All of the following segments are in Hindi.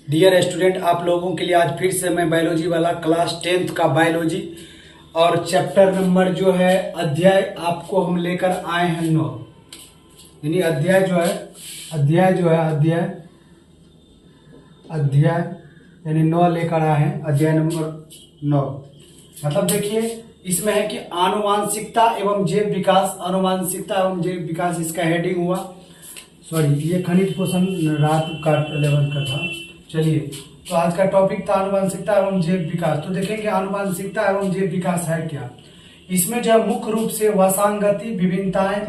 डियर स्टूडेंट, आप लोगों के लिए आज फिर से मैं बायोलॉजी वाला क्लास 10th का बायोलॉजी और चैप्टर नंबर जो है अध्याय आपको हम लेकर आए हैं 9। यानी अध्याय यानी 9 लेकर आए हैं, अध्याय नंबर 9। मतलब देखिए इसमें है कि आनुवांशिकता एवं जैव विकास, आनुवांशिकता एवं जैव विकास इसका हेडिंग हुआ। सॉरी, ये खनिज पोषण रात का 11 का था। चलिए, तो आज का टॉपिक था आनुवांशिकता एवं जैव विकास। तो देखेंगे आनुवांशिकता एवं जैव विकास है क्या। इसमें जो है मुख्य रूप से वसांगति विभिन्नताएं,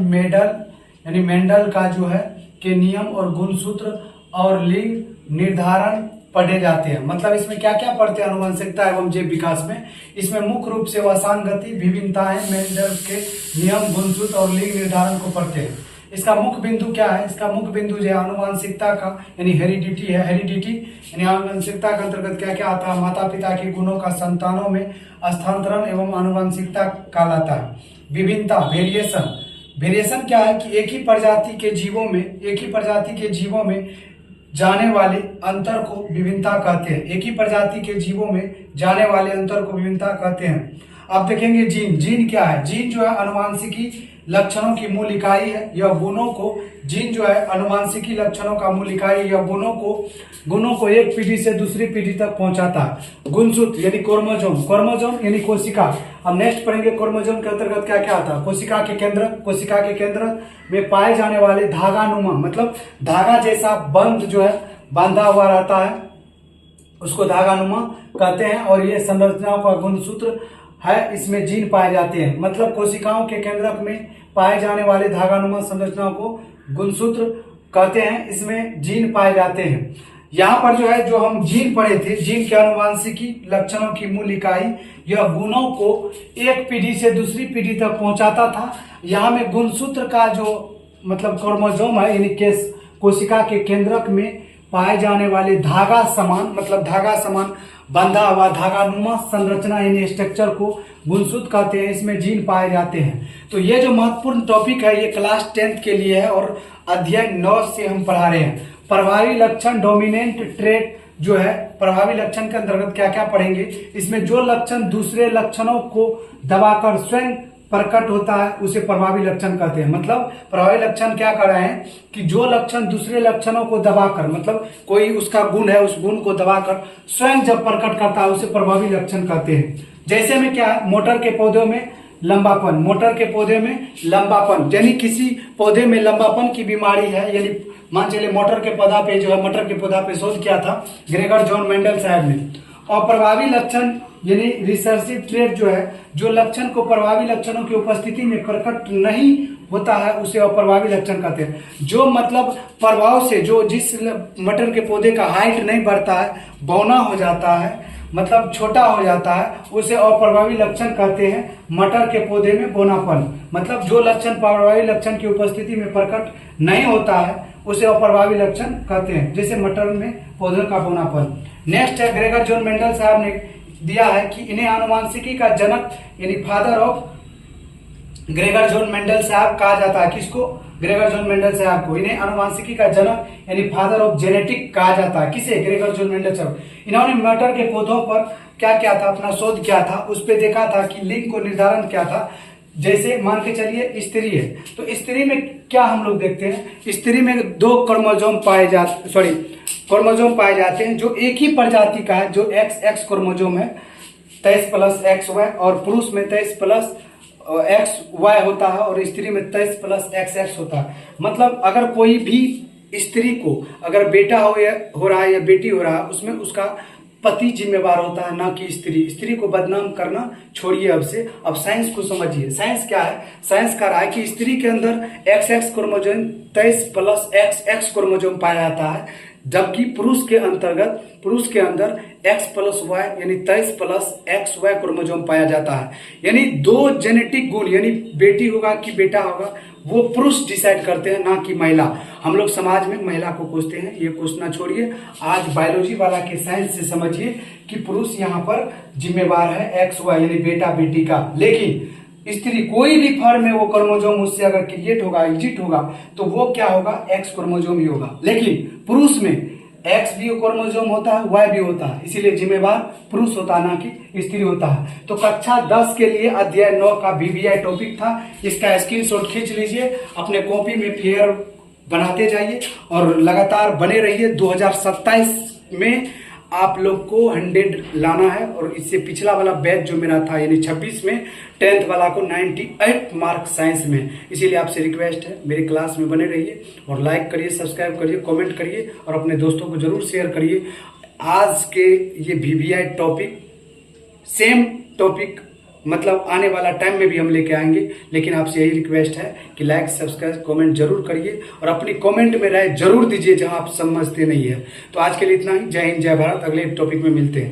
मेंडल का जो है के नियम और गुणसूत्र और लिंग निर्धारण पढ़े जाते हैं। मतलब इसमें क्या क्या पढ़ते हैं आनुवांशिकता एवं जैव विकास में। इसमें मुख्य रूप से वसांगति विभिन्नताएं, मेंडल के नियम, गुणसूत्र और लिंग निर्धारण को पढ़ते हैं। इसका मुख्य बिंदु क्या है? इसका मुख्य बिंदु जो है आनुवांशिकता का यानी हेरिडिटी है। हेरिडिटी यानी आनुवांशिकता के अंतर्गत क्या क्या आता है? माता पिता के गुणों का संतानों में स्थानांतरण एवं आनुवांशिकता कहलाता है। विभिन्नता, वेरिएशन क्या है कि एक ही प्रजाति के जीवों में जाने वाले अंतर को विभिन्नता कहते हैं। एक ही प्रजाति के जीवों में जाने वाले अंतर को विभिन्नता कहते हैं। अब देखेंगे जीन क्या है। जीन जो है आनुवांशिकी लक्षणों की मूल इकाई है। यह गुणों को, जीन जो है आनुवांशिकी लक्षणों का मूल इकाई है। यह गुणों को एक पीढ़ी से दूसरी पीढ़ी तक पहुंचाता है। गुणसूत्र यानी क्रोमोसोम यानी कोशिका। हम नेक्स्ट पढ़ेंगे क्रोमोसोम के अंतर्गत क्या क्या आता है। कोशिका के केंद्र में पाए जाने वाले धागानुमा, मतलब धागा जैसा बंध जो है बांधा हुआ रहता है, उसको धागानुमा कहते हैं। और ये संरचनाओं का गुणसूत्र है, इसमें जीन पाए जाते हैं। मतलब कोशिकाओं के केंद्रक में पाए जाने वाले धागानुमा संरचनाओं को गुणसूत्र कहते हैं, इसमें जीन पाए जाते हैं। यहाँ पर जो है जो हम जीन पढ़े थे, जीन के आनुवांशिकी लक्षणों की मूल इकाई, यह गुणों को एक पीढ़ी से दूसरी पीढ़ी तक पहुंचाता था। यहाँ में गुणसूत्र का जो मतलब क्रोमोसोम है यानी कोशिका के केंद्रक में पाए जाने वाले धागा समान बंधा हुआ धागानुमा संरचना यानी स्ट्रक्चर को गुणसूत्र कहते हैं, इसमें जीन पाए जाते हैं। तो ये जो महत्वपूर्ण टॉपिक है ये क्लास 10th के लिए है और अध्याय 9 से हम पढ़ा रहे हैं। प्रभावी लक्षण, डोमिनेंट ट्रेट जो है, प्रभावी लक्षण के अंतर्गत क्या क्या पढ़ेंगे। इसमें जो लक्षण दूसरे लक्षणों को दबाकर स्वयं प्रकट होता है उसे प्रभावी लक्षण कहते हैं। मतलब प्रभावी लक्षण क्या कर रहे हैं कि जो लक्षण दूसरे लक्षणों को दबाकर, मतलब कोई उसका गुण है, उस गुण को दबाकर स्वयं जब प्रकट करता है उसे प्रभावी लक्षण कहते हैं। जैसे में क्या है, मोटर के पौधों में लंबापन यानी किसी पौधे में लंबापन की बीमारी है। यानी मान चलिए मटर के पौधा पे शोध किया था ग्रेगर जॉन मेंडल साहब ने। और प्रभावी लक्षण यानी रिसर्सिव ट्रेट जो है, जो लक्षण को प्रभावी लक्षणों की उपस्थिति में प्रकट नहीं होता है उसे अप्रभावी लक्षण कहते हैं। जो मतलब प्रभाव से जो जिस मटर के पौधे का हाइट नहीं बढ़ता है, बौना हो जाता है, मतलब छोटा हो जाता है, उसे अप्रभावी लक्षण कहते हैं। मटर के पौधे में बौनापन, मतलब जो लक्षण प्रभावी लक्षण की उपस्थिति में प्रकट नहीं होता है उसे अप्रभावी लक्षण कहते हैं। जैसे मटर में पौधों का बौनापन। नेक्स्ट है ग्रेगर जॉन मेंडल साहब ने दिया है कि इन्हें आनुवांशिकी का जनक यानी father of Gregor John Mendel साहब कहा जाता है। किसको? ग्रेगर जॉन मेंडल साहब को। इन्हें आनुवांशिकी का जनक यानी फादर ऑफ जेनेटिक कहा जाता है। किसे? ग्रेगर जॉन मेंडल साहब। इन्होंने मटर के पौधों पर क्या क्या था, अपना शोध किया था, उस पर देखा था कि लिंग को निर्धारण क्या था। जैसे मान के चलिए स्त्री है, तो स्त्री में क्या हम लोग देखते हैं, स्त्री में 2 क्रोमोसोम पाए जाते हैं जो एक ही प्रजाति का है, जो XX क्रोमोसोम है 23+XY, और पुरुष में 23+XY होता है और स्त्री में 23+XX होता है। मतलब अगर कोई भी स्त्री को अगर बेटा हो रहा है या बेटी हो रहा है, उसमें उसका पति जिम्मेवार होता है, ना कि स्त्री को बदनाम करना छोड़िए अब साइंस को समझिए। साइंस क्या है? साइंस कह रहा है कि स्त्री के अंदर XX क्रोमोसोम 23+XX क्रोमोसोम पाया जाता है, जबकि पुरुष के अंदर X+Y यानी 23+XY क्रोमोसोम पाया जाता है। यानी 2 जेनेटिक गुण, यानी बेटी होगा कि बेटा होगा, वो पुरुष डिसाइड करते हैं, ना कि महिला। हम लोग समाज में महिला को कोसते हैं, ये कोसना छोड़िए। आज बायोलॉजी वाला के साइंस से समझिए कि पुरुष यहाँ पर जिम्मेवार है XY यानी बेटा बेटी का। लेकिन स्त्री कोई भी फर्म में वो क्रोमोसोम उससे अगर क्रिएट होगा, एग्जिट होगा, तो वो क्या होगा? X क्रोमोसोम ही होगा। लेकिन पुरुष में एक्स भी क्रोमोसोम होता है, वाई भी होता है, इसीलिए जिम्मेवार पुरुष होता है ना कि स्त्री होता है। तो कक्षा 10 के लिए अध्याय 9 का VVI टॉपिक था। इसका स्क्रीनशॉट खींच लीजिए, अपने कॉपी में फेयर बनाते जाइए और लगातार बने रहिए। 2027 में आप लोग को 100 लाना है और इससे पिछला वाला बैच जो मेरा था यानी 26 में 10th वाला को 98 मार्क साइंस में। इसीलिए आपसे रिक्वेस्ट है मेरी क्लास में बने रहिए और लाइक करिए, सब्सक्राइब करिए, कमेंट करिए और अपने दोस्तों को जरूर शेयर करिए। आज के ये VVI टॉपिक सेम टॉपिक मतलब आने वाला टाइम में भी हम लेके आएंगे, लेकिन आपसे यही रिक्वेस्ट है कि लाइक सब्सक्राइब कमेंट जरूर करिए और अपनी कमेंट में राय जरूर दीजिए जहां आप समझते नहीं है। तो आज के लिए इतना ही। जय हिंद, जय भारत। अगले टॉपिक में मिलते हैं।